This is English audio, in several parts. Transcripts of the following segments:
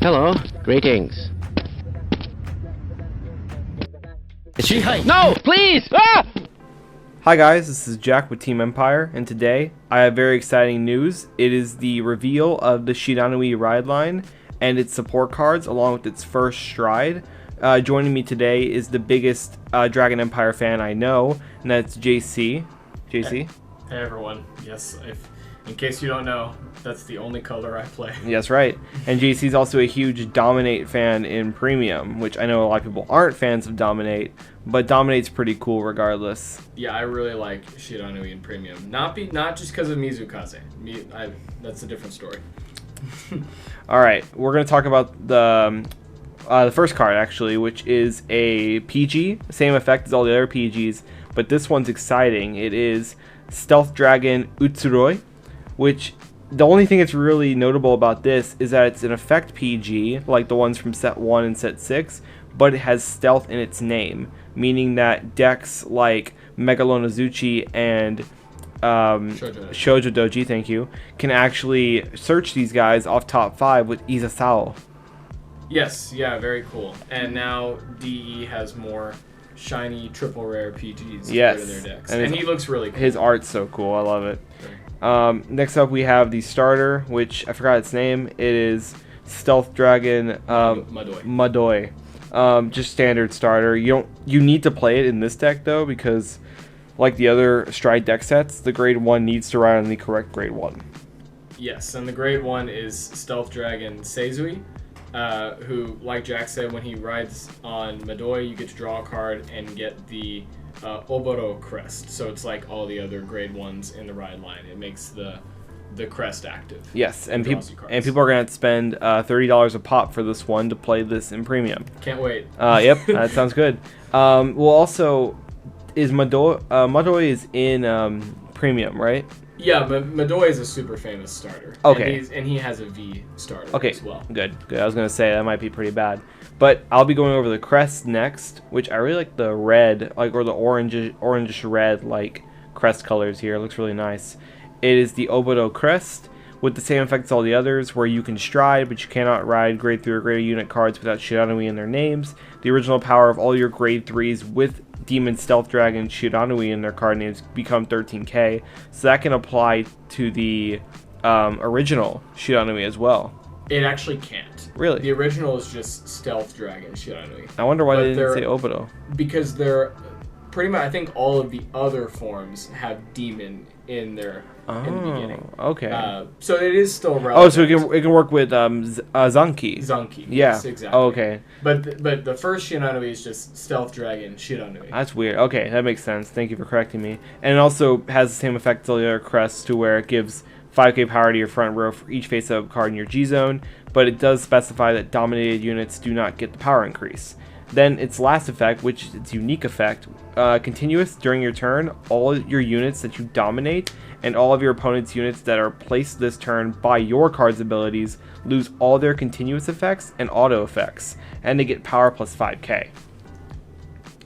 Hello. Greetings. No, please! Ah! Hi guys, this is Jack with Team Empire, and today I have very exciting news. It is the reveal of the Shiranui ride line and its support cards along with its first stride. Joining me today is the biggest Dragon Empire fan I know, and that's JC. JC? Hey everyone. Yes, in case you don't know, that's the only color I play. Yes, right. And JC's also a huge Dominate fan in Premium, which I know a lot of people aren't fans of Dominate, but Dominate's pretty cool regardless. Yeah, I really like Shiranui in Premium. Not just because of Mizukaze. That's a different story. Alright, we're going to talk about the first card, actually, which is a PG. Same effect as all the other PGs, but this one's exciting. It is Stealth Dragon Utsuroi, which the only thing that's really notable about this is that it's an effect PG, like the ones from Set 1 and Set 6, but it has stealth in its name, meaning that decks like Megalonazuchi and Shoujo Doji, thank you, can actually search these guys off top 5 with Izasao. Yes, yeah, very cool. And now DE has more shiny triple rare PGs in their decks. And he looks really cool. His art's so cool, I love it. Next up we have the starter, which I forgot its name. It is Stealth Dragon Madoi. Just standard starter. You need to play it in this deck though, because like the other Stride deck sets, the grade 1 needs to ride on the correct grade 1. Yes, and the grade 1 is Stealth Dragon Seizui, who, like Jack said, when he rides on Madoi, you get to draw a card and get the Oboro crest. So it's like all the other grade 1s in the ride line. It makes the crest active. Yes, and people are going to have to spend $30 a pop for this one to play this in Premium. Can't wait. Yep, that sounds good. Well, also, is Madoi is in Premium, right? Yeah, Madoi is a super famous starter. Okay. And he has a V starter as well. Good. I was going to say that might be pretty bad. But I'll be going over the crest next, which I really like the red, or the orangish red, crest colors here. It looks really nice. It is the Oboro crest with the same effect as all the others, where you can stride, but you cannot ride grade 3 or greater unit cards without Shiranui in their names. The original power of all your grade 3s with Demon Stealth Dragon Shiranui in their card names become 13k, so that can apply to the original Shiranui as well. It actually can't. Really? The original is just Stealth Dragon Shiranui. I wonder why they didn't say Oboro. Because they're pretty much, I think all of the other forms have Demon in their in the beginning. Okay. So it is still relevant. Oh, so it can work with Zanki. Zanki. Yeah. Yes, exactly. Oh, okay. But the first Shiranui is just Stealth Dragon Shiranui. That's weird. Okay, that makes sense. Thank you for correcting me. And it also has the same effect as all the other crests, to where it gives 5k power to your front row for each face-up card in your G-zone, but it does specify that dominated units do not get the power increase. Then its last effect, which is its unique effect, continuous during your turn, all your units that you dominate and all of your opponent's units that are placed this turn by your card's abilities lose all their continuous effects and auto effects, and they get power plus 5k.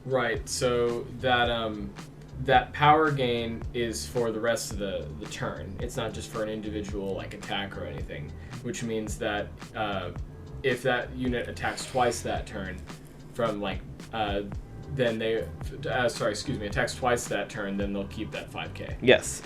Right, so that power gain is for the rest of the turn. It's not just for an individual attack or anything, which means that if that unit attacks twice that turn, attacks twice that turn, then they'll keep that 5k. Yes.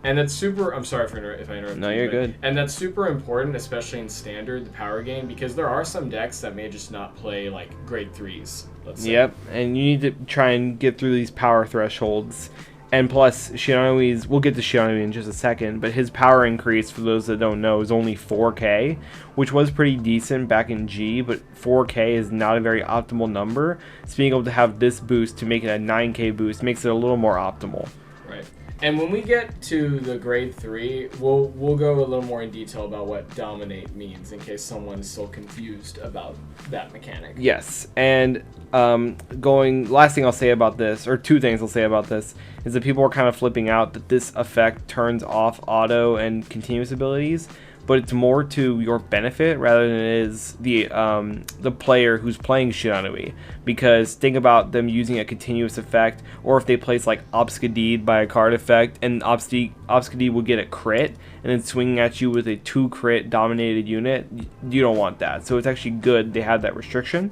And that's super. I'm sorry if I interrupted. No, you're good. And that's super important, especially in standard, the power gain, because there are some decks that may just not play grade 3s. Let's say. Yep, and you need to try and get through these power thresholds. And plus, Shiranui's, we'll get to Shiranui in just a second, but his power increase, for those that don't know, is only 4k, which was pretty decent back in G, but 4k is not a very optimal number. So being able to have this boost to make it a 9k boost makes it a little more optimal. Right. And when we get to the grade 3, we'll go a little more in detail about what dominate means, in case someone is still confused about that mechanic. Yes, and last thing I'll say about this, or two things I'll say about this, is that people are kind of flipping out that this effect turns off auto and continuous abilities, but it's more to your benefit rather than it is the player who's playing Shiranui. Because think about them using a continuous effect, or if they place like Obscadede by a card effect, and Obscadede will get a crit, and then swinging at you with a 2 crit dominated unit, you don't want that. So it's actually good they have that restriction.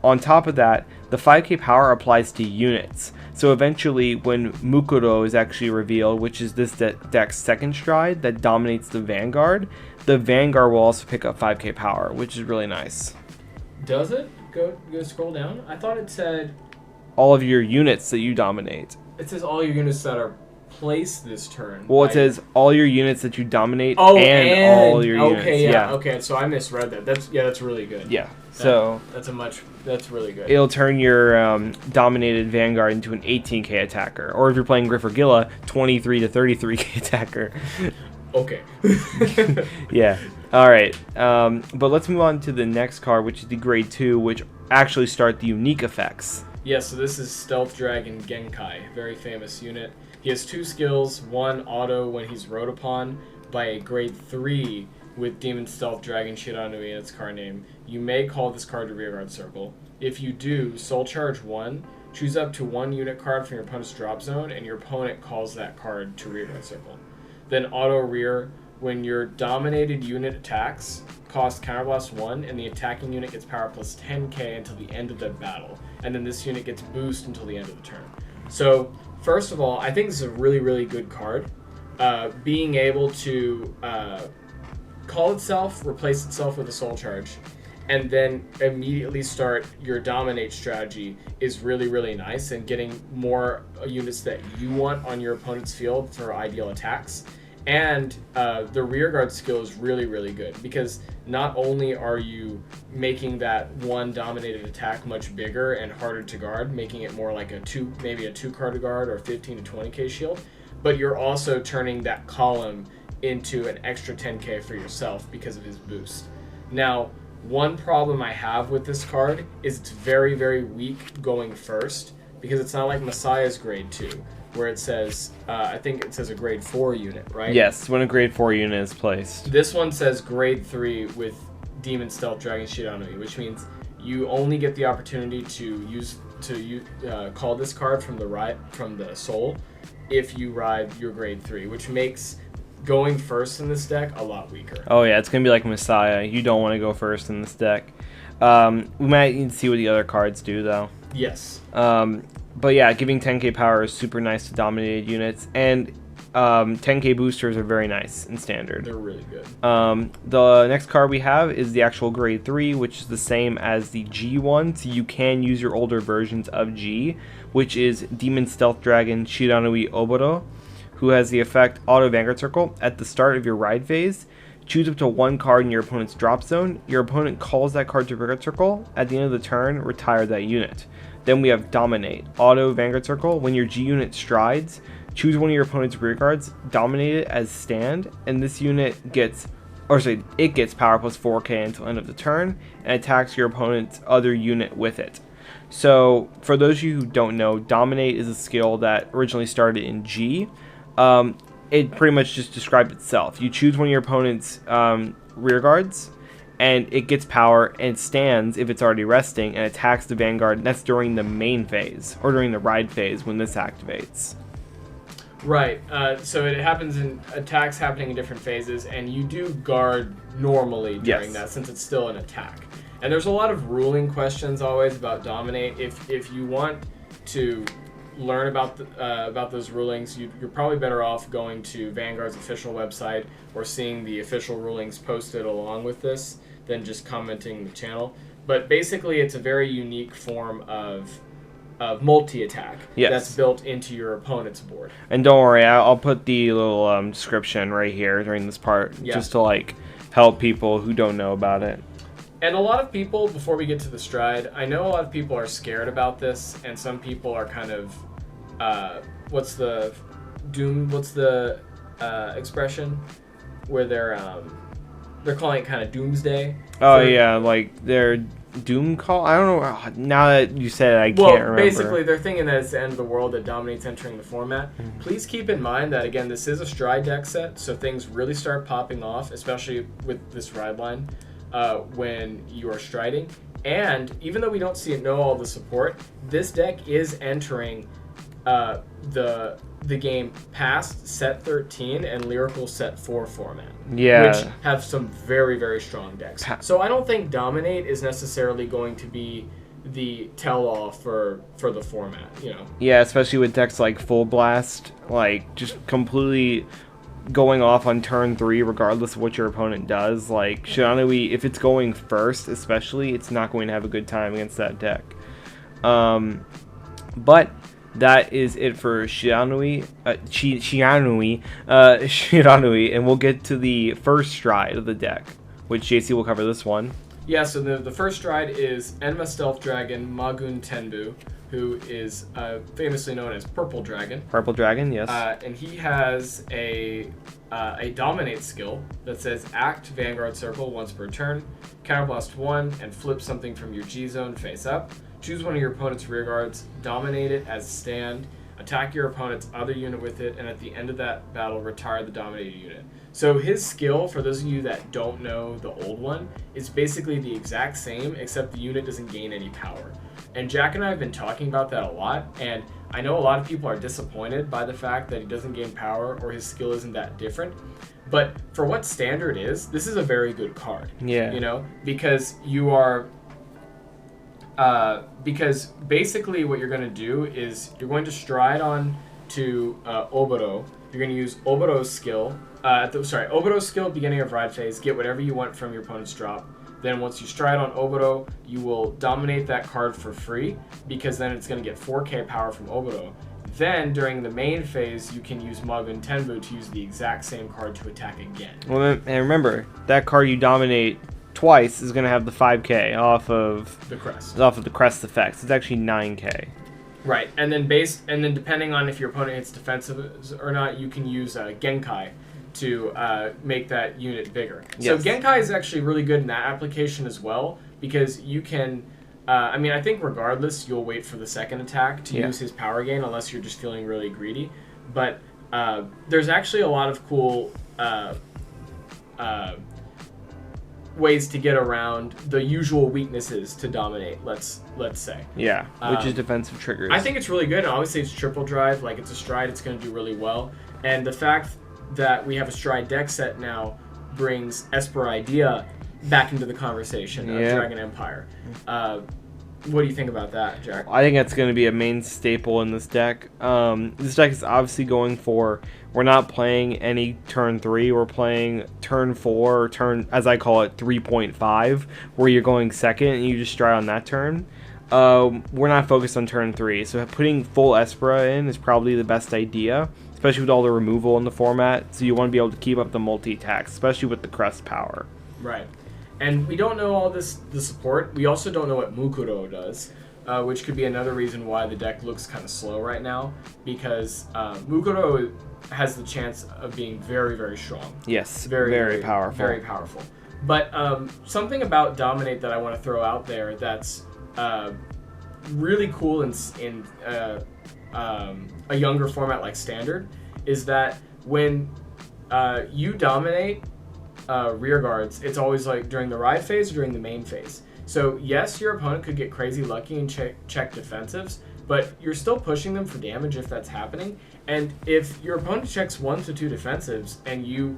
On top of that, the 5k power applies to units. So eventually, when Mukuro is actually revealed, which is this deck's second stride that dominates the Vanguard will also pick up 5k power, which is really nice. Does it? Go scroll down. I thought it said... all of your units that you dominate. It says all your units that are placed this turn. Well, it says all your units that you dominate and all your units. Okay, yeah. Okay, so I misread that. That's really good. Yeah. So that's really good. It'll turn your dominated Vanguard into an 18k attacker, or if you're playing Griffergilla, 23 to 33k attacker. Okay. Yeah. All right. But let's move on to the next card, which is the Grade 2, which actually start the unique effects. Yeah. So this is Stealth Dragon Genkai, very famous unit. He has 2 skills. 1 auto when he's rode upon by a Grade 3 with Demon Stealth Dragon Shiranui in its card name. You may call this card to rearguard circle. If you do, Soul Charge 1, choose up to 1 unit card from your opponent's drop zone, and your opponent calls that card to rearguard circle. Then Auto Rear, when your dominated unit attacks, cost Counterblast 1, and the attacking unit gets power plus 10k until the end of the battle. And then this unit gets boost until the end of the turn. So, first of all, I think this is a really, really good card. Being able to call itself, replace itself with a Soul Charge, and then immediately start your dominate strategy is really, really nice, and getting more units that you want on your opponent's field for ideal attacks. And the rearguard skill is really, really good, because not only are you making that 1 dominated attack much bigger and harder to guard, making it more like maybe a 2 card to guard or 15 to 20k shield, but you're also turning that column into an extra 10k for yourself because of his boost. Now, one problem I have with this card is it's very, very weak going first, because it's not like Messiah's Grade 2, where it says, I think it says a Grade 4 unit, right? Yes, when a Grade 4 unit is placed. This one says Grade 3 with Demon Stealth Dragon Shiranui, which means you only get the opportunity to call this card from the soul if you ride your Grade 3, which makes going first in this deck a lot weaker. Oh yeah, it's gonna be like Messiah. You don't want to go first in this deck. We might need to see what the other cards do though. Yes. But yeah, giving 10k power is super nice to dominated units, and 10k boosters are very nice in standard. They're really good. The next card we have is the actual Grade 3, which is the same as the G one, so you can use your older versions of G, which is Demon Stealth Dragon Shiranui Oboro, who has the effect Auto Vanguard Circle. At the start of your ride phase, choose up to 1 card in your opponent's drop zone. Your opponent calls that card to Vanguard Circle. At the end of the turn, retire that unit. Then we have Dominate. Auto Vanguard Circle. When your G unit strides, choose one of your opponent's rear guards, dominate it as stand, and this unit gets power plus 4k until end of the turn, and attacks your opponent's other unit with it. So, for those of you who don't know, Dominate is a skill that originally started in G. It pretty much just described itself. You choose one of your opponent's rear guards, and it gets power and stands if it's already resting, and attacks the Vanguard. And that's during the main phase, or during the ride phase when this activates. Right. So it happens in attacks happening in different phases, and you do guard normally during that, since it's still an attack. And there's a lot of ruling questions always about Dominate. If you want to learn about those rulings, you're probably better off going to Vanguard's official website or seeing the official rulings posted along with this than just commenting the channel. But basically, it's a very unique form of multi-attack that's built into your opponent's board. And don't worry, I'll put the little description right here during this part, just to like help people who don't know about it. And a lot of people, before we get to the stride, I know a lot of people are scared about this, and some people are kind of, what's the expression where they're calling it kind of doomsday. Oh yeah, like they're Doom Call? I don't know. Now that you said it, I Well, can't remember. basically, they're thinking that it's the end of the world that dominates entering the format. Please keep in mind that, again, this is a stride deck set, so things really start popping off, especially with this ride line, when you are striding. And even though we don't know all the support, this deck is entering the game past set 13 and lyrical set 4 format, which have some very, very strong decks. So I don't think Dominate is necessarily going to be the tell-all for the format, you know. Yeah, especially with decks like Full Blast, like just completely going off on turn 3 regardless of what your opponent does. Like Shiranui, if it's going first especially, it's not going to have a good time against that deck. But that is it for Shiranui, and we'll get to the first stride of the deck, which JC will cover this one. Yeah, so the first stride is Enma Stealth Dragon Magun Tenu, who is famously known as Purple Dragon. Purple Dragon, yes. And he has a Dominate skill that says Act Vanguard Circle once per turn, Counterblast 1, and flip something from your G zone face up. Choose one of your opponent's rear guards, dominate it as stand, attack your opponent's other unit with it, and at the end of that battle, retire the dominated unit. So his skill, for those of you that don't know the old one, is basically the exact same, except the unit doesn't gain any power. And Jack and I have been talking about that a lot, and I know a lot of people are disappointed by the fact that he doesn't gain power or his skill isn't that different. But for what standard is, this is a very good card. Yeah. You know, because you are... because basically what you're going to do is you're going to stride on to Oboro. You're going to use Oboro's skill. Oboro's skill at the beginning of ride phase. Get whatever you want from your opponent's drop. Then once you stride on Oboro, you will dominate that card for free, because then it's going to get 4k power from Oboro. Then during the main phase, you can use Magun Tenu to use the exact same card to attack again. Well, and remember, that card you dominate twice is going to have the 5k off of the crest effects. It's actually 9k. Right, and then depending on if your opponent hits defensive or not, you can use Genkai to make that unit bigger. Yes. So Genkai is actually really good in that application as well, because you can... I think regardless, you'll wait for the second attack to use his power gain, unless you're just feeling really greedy. But there's actually a lot of cool ways to get around the usual weaknesses to dominate, let's say. Yeah, which is defensive triggers. I think it's really good. And obviously, it's triple drive. Like, it's a stride. It's going to do really well. And the fact that we have a stride deck set now brings Esper Idea back into the conversation of Dragon Empire. What do you think about that, Jack? I think that's going to be a main staple in this deck. This deck is obviously going for... We're not playing any turn 3. We're playing turn 4, or turn, as I call it, 3.5, where you're going second and you just stride on that turn. We're not focused on turn 3, so putting full Espera in is probably the best idea, especially with all the removal in the format. So you want to be able to keep up the multi-attacks, especially with the crest power. Right. And we don't know all the support. We also don't know what Mukuro does, which could be another reason why the deck looks kind of slow right now, because Mukuro has the chance of being very, very strong. Yes, very powerful. Very powerful. But something about Dominate that I want to throw out there that's really cool in a younger format like Standard is that when you dominate rear guards, it's always like during the ride phase or during the main phase. So yes, your opponent could get crazy lucky and check defensives, but you're still pushing them for damage if that's happening. And if your opponent checks 1 to 2 defensives and you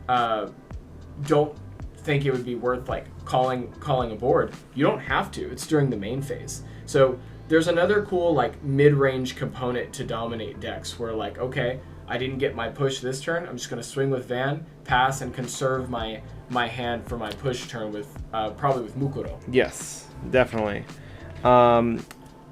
don't think it would be worth like calling a board, you don't have to. It's during the main phase. So there's another cool like mid-range component to dominate decks where like, okay, I didn't get my push this turn. I'm just going to swing with Van, pass, and conserve my hand for my push turn with probably with Mukuro. Yes, definitely.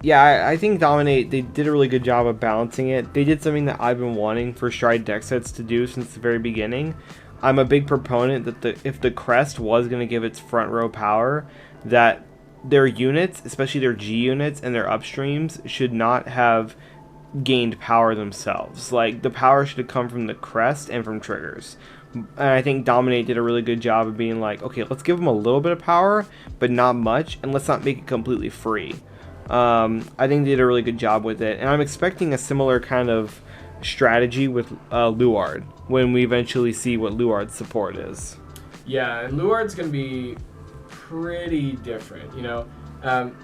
Yeah, I think Dominate, they did a really good job of balancing it. They did something that I've been wanting for Stride deck sets to do since the very beginning. I'm a big proponent that if the crest was going to give its front row power, that their units, especially their G units and their upstreams, should not have gained power themselves. Like, the power should have come from the crest and from triggers. And I think Dominate did a really good job of being like, okay, let's give them a little bit of power, but not much, and let's not make it completely free. I think they did a really good job with it, and I'm expecting a similar kind of strategy with Luard when we eventually see what Luard's support is. Yeah, and Luard's going to be pretty different, you know.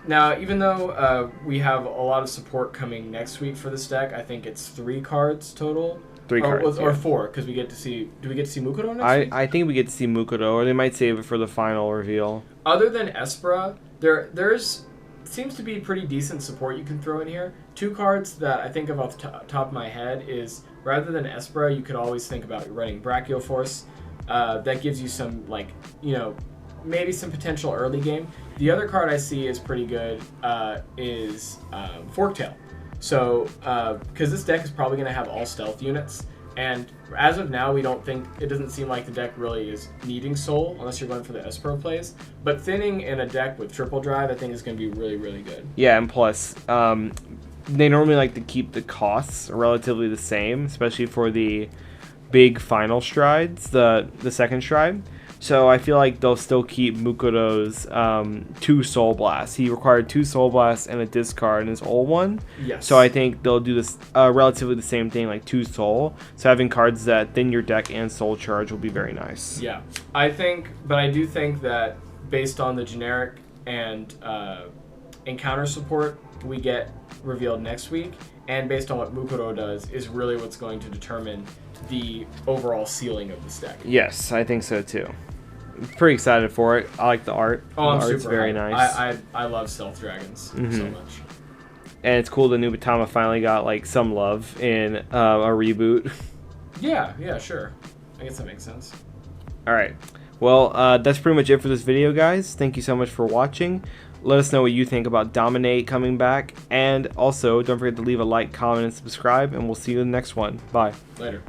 Now, even though we have a lot of support coming next week for this deck, I think it's 3 cards total. 3 cards, or yeah. 4, because we get to see. Do we get to see Mukuro next week? I think we get to see Mukuro, or they might save it for the final reveal. Other than Espera, there's seems to be pretty decent support you can throw in here. 2 cards that I think of off the top of my head is, rather than Espera, you could always think about running Brachioforce. That gives you some, like, you know, maybe some potential early game. The other card I see is pretty good is Forktail. So, because this deck is probably going to have all stealth units, and as of now, it doesn't seem like the deck really is needing Soul, unless you're going for the Espero plays. But thinning in a deck with triple drive, I think is going to be really, really good. Yeah, and plus, they normally like to keep the costs relatively the same, especially for the big final strides, the second stride. So I feel like they'll still keep Mukuro's 2 Soul Blasts. He required 2 Soul Blasts and a discard in his old one. Yes. So I think they'll do this relatively the same thing, like 2 Soul. So having cards that thin your deck and Soul Charge will be very nice. Yeah, I do think that based on the generic and encounter support we get revealed next week, and based on what Mukuro does, is really what's going to determine the overall ceiling of this deck. Yes, I think so too. I'm pretty excited for it. I like the art. Oh, I'm the art's super very hyped. nice. I love Stealth Dragons so much. And it's cool that Nubatama finally got like some love in a reboot. Yeah, sure. I guess that makes sense. Alright. Well, that's pretty much it for this video, guys. Thank you so much for watching. Let us know what you think about Dominate coming back. And also, don't forget to leave a like, comment, and subscribe. And we'll see you in the next one. Bye. Later.